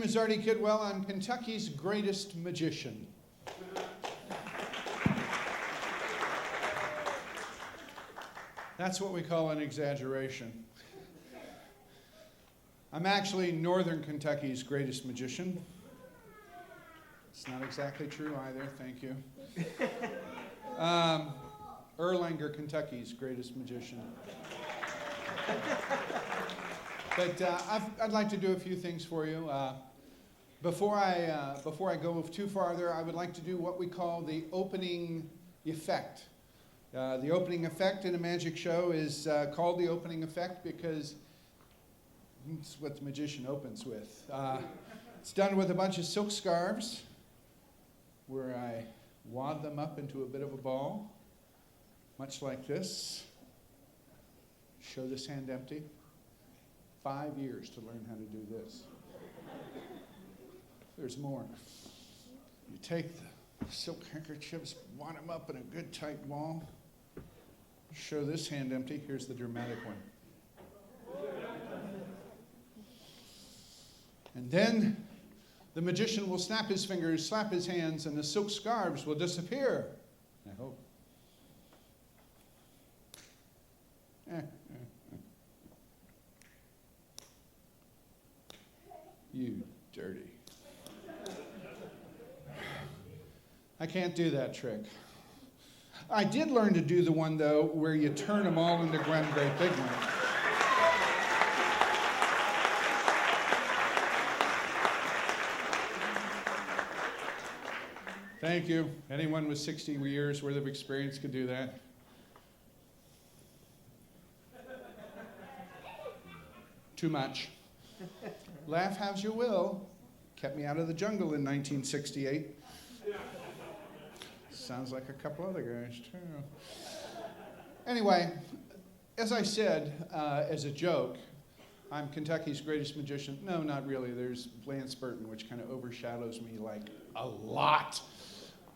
name is Artie Kidwell. I'm Kentucky's greatest magician. That's what we call an exaggeration. I'm actually Northern Kentucky's greatest magician. It's not exactly true either, thank you. Erlanger, Kentucky's greatest magician. But I'd like to do a few things for you. Before I go too farther, I would like to do what we call the opening effect. The opening effect in a magic show is called the opening effect because it's what the magician opens with. It's done with a bunch of silk scarves where I wad them up into a bit of a ball, much like this. Show this hand empty. 5 years to learn how to do this. There's more. You take the silk handkerchiefs, wad them up in a good tight ball. Show this hand empty. Here's the dramatic one. And then the magician will snap his fingers, slap his hands, and the silk scarves will disappear. I hope. You dirty. I can't do that trick. I did learn to do the one, though, where you turn them all into one great big one. Thank you. Anyone with 60 years worth of experience could do that. Too much. Laugh as you will. Kept me out of the jungle in 1968. Sounds like a couple other guys, too. Anyway, as I said, as a joke, I'm Kentucky's greatest magician. No, not really. There's Lance Burton, which kind of overshadows me like a lot.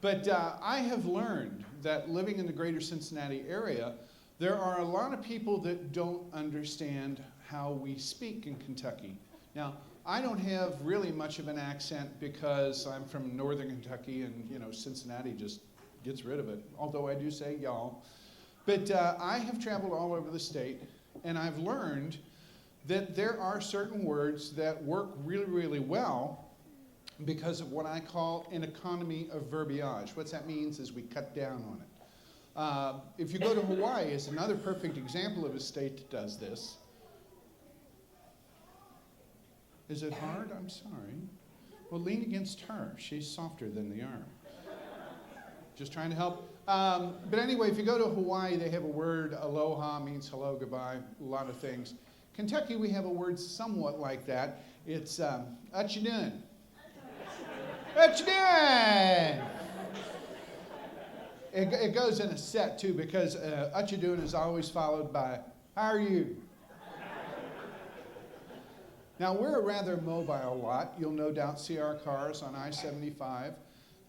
But I have learned that living in the greater Cincinnati area, there are a lot of people that don't understand how we speak in Kentucky. Now, I don't have really much of an accent because I'm from northern Kentucky and, Cincinnati just gets rid of it, although I do say y'all. But I have traveled all over the state, and I've learned that there are certain words that work really, really well because of what I call an economy of verbiage. What that means is we cut down on it. If you go to Hawaii, it's another perfect example of a state that does this. Is it hard? I'm sorry. Well, lean against her. She's softer than the arm. Just trying to help. But anyway, if you go to Hawaii, they have a word, aloha means hello, goodbye, a lot of things. Kentucky, we have a word somewhat like that. It's what you doing? What you doing? It goes in a set, too, because what you doing is always followed by, how are you? Now, we're a rather mobile lot. You'll no doubt see our cars on I-75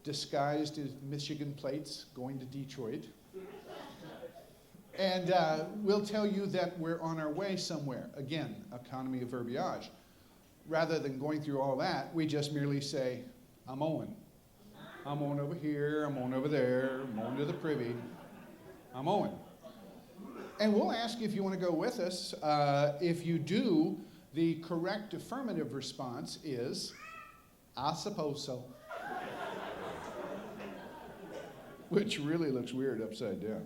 disguised as Michigan plates going to Detroit. And we'll tell you that we're on our way somewhere. Again, economy of verbiage. Rather than going through all that, we just merely say, I'm on. I'm on over here, I'm on over there, I'm on to the privy. I'm on. And we'll ask you if you want to go with us. If you do, the correct affirmative response is, I suppose so. Which really looks weird upside down.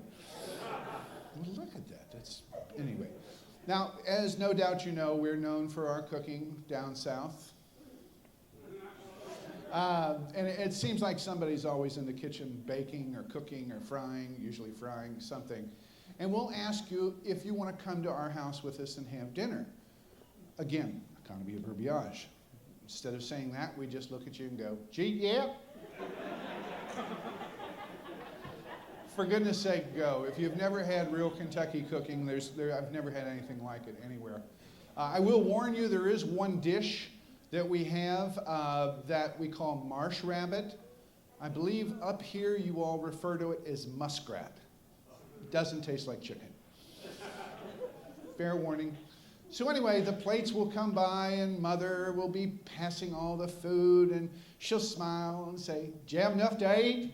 Well, look at that. Anyway. Now, as no doubt you know, we're known for our cooking down south. And it seems like somebody's always in the kitchen baking or cooking or frying, usually frying something. And we'll ask you if you want to come to our house with us and have dinner. Again, economy of verbiage. Instead of saying that, we just look at you and go, gee, yeah. For goodness sake, go. If you've never had real Kentucky cooking, I've never had anything like it anywhere. I will warn you, there is one dish that we have that we call marsh rabbit. I believe up here you all refer to it as muskrat. It doesn't taste like chicken. Fair warning. So anyway, the plates will come by and Mother will be passing all the food and she'll smile and say, "Do you have enough to eat?"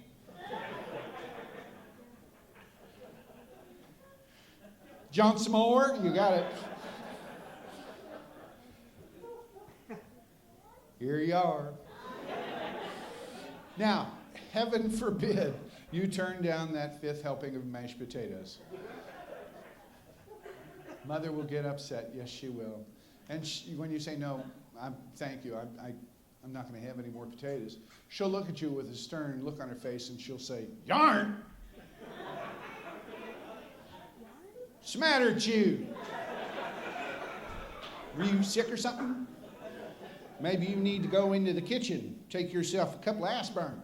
"John, some more?" "You got it." Here you are. Now, heaven forbid you turn down that 5th helping of mashed potatoes. Mother will get upset. Yes, she will. And when you say, "No, thank you, I'm not going to have any more potatoes," she'll look at you with a stern look on her face and she'll say, "Yarn! What's the matter with you? Were you sick or something? Maybe you need to go into the kitchen, take yourself a couple of aspirin."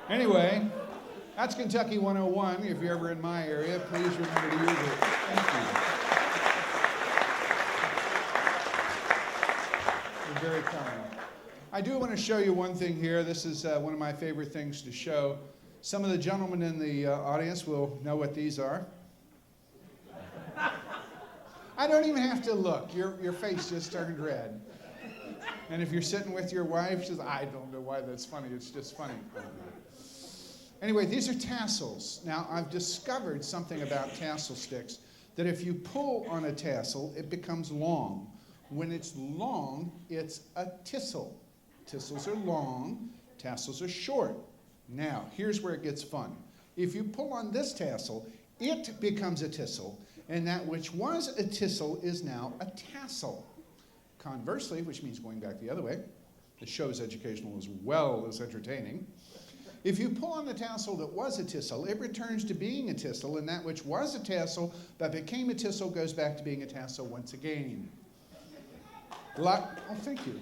Anyway, that's Kentucky 101. If you're ever in my area, please remember to use it. Thank you. You're very kind. I do want to show you one thing here. This is one of my favorite things to show. Some of the gentlemen in the audience will know what these are. I don't even have to look. Your face just turned red. And if you're sitting with your wife, she says, "I don't know why that's funny. It's just funny." Anyway, these are tassels. Now, I've discovered something about tassel sticks, that if you pull on a tassel, it becomes long. When it's long, it's a tissel. Tissels are long, tassels are short. Now, here's where it gets fun. If you pull on this tassel, it becomes a tissel, and that which was a tissel is now a tassel. Conversely, which means going back the other way, the show is educational as well as entertaining. If you pull on the tassel that was a tissel, it returns to being a tissel, and that which was a tassel that became a tissel goes back to being a tassel once again. Oh, thank you.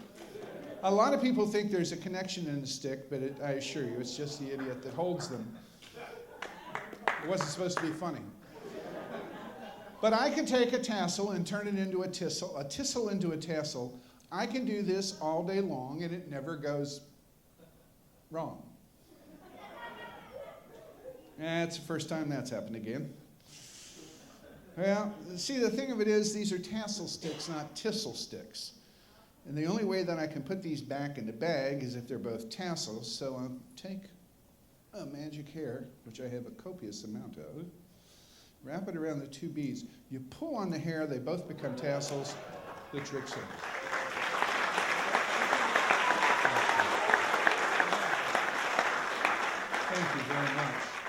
A lot of people think there's a connection in the stick, but I assure you, it's just the idiot that holds them. It wasn't supposed to be funny. But I can take a tassel and turn it into a tissel into a tassel. I can do this all day long, and it never goes wrong. It's the first time that's happened again. Well, see, the thing of it is, these are tassel sticks, not tissel sticks. And the only way that I can put these back in the bag is if they're both tassels. So I'll take a magic hair, which I have a copious amount of, wrap it around the 2 beads. You pull on the hair, they both become tassels. The trick's in. Thank you very much.